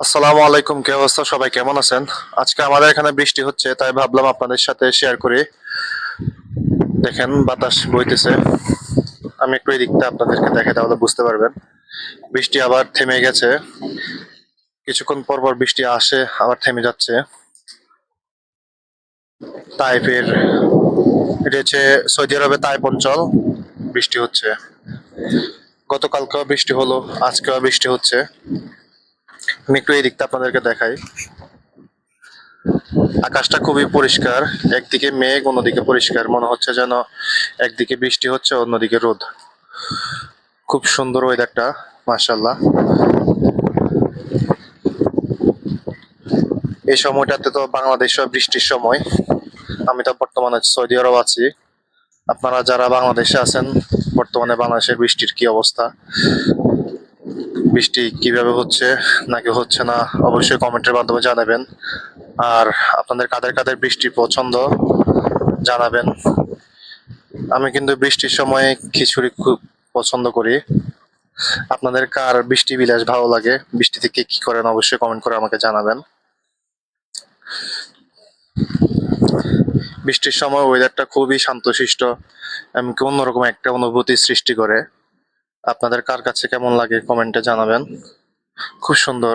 আসসালামু আলাইকুম, কি অবস্থা? সবাই কেমন আছেন? আজকে আমাদের এখানে বৃষ্টি হচ্ছে, তাই ভাবলাম আপনাদের সাথে শেয়ার করি। দেখেন, বাতাস বইতেছে। আমি একটু এই দিকটা আপনাদেরকে দেখাই, তাহলে বুঝতে পারবেন। বৃষ্টি আবার থেমে গেছে। কিছুক্ষণ পর পর বৃষ্টি আসে, আবার থেমে যাচ্ছে। তাইফের, এটা হচ্ছে সৌদি আরবে তাইপ অঞ্চল। বৃষ্টি হচ্ছে, গতকালকেও বৃষ্টি হলো, আজকেও বৃষ্টি হচ্ছে। আমি একটু এই দিকটা আপনাদেরকে দেখাই। আকাশটা খুবই পরিষ্কার, একদিকে মেঘ অন্যদিকে পরিষ্কার, মনে হচ্ছে যেন একদিকে বৃষ্টি হচ্ছে অন্যদিকে রোদ। খুব সুন্দর ওয়েদারটা, মাশাল্লাহ। এই সময়টাতে তো বাংলাদেশও বৃষ্টির সময়। আমি তো বর্তমানে সৌদি আরব আছি। আপনারা যারা বাংলাদেশে আছেন, বর্তমানে বাংলাদেশের বৃষ্টির কি অবস্থা, বৃষ্টি কিভাবে হচ্ছে নাকি হচ্ছে না, অবশ্যই কমেন্টের মাধ্যমে জানাবেন। আর আপনাদের কাদের কাদের বৃষ্টি পছন্দ জানাবেন। আমি কিন্তু বৃষ্টির সময় খিচুড়ি খুব পছন্দ করি। আপনাদের কার বৃষ্টি বিলাস ভালো লাগে, বৃষ্টিতে কে কি করেন, অবশ্যই কমেন্ট করে আমাকে জানাবেন। বৃষ্টির সময় ওয়েদারটা খুবই শান্তশিষ্ট, এমনকি অন্যরকম একটা অনুভূতি সৃষ্টি করে। আপনাদের কার কাছে কেমন লাগে কমেন্টে জানাবেন। খুব সুন্দর।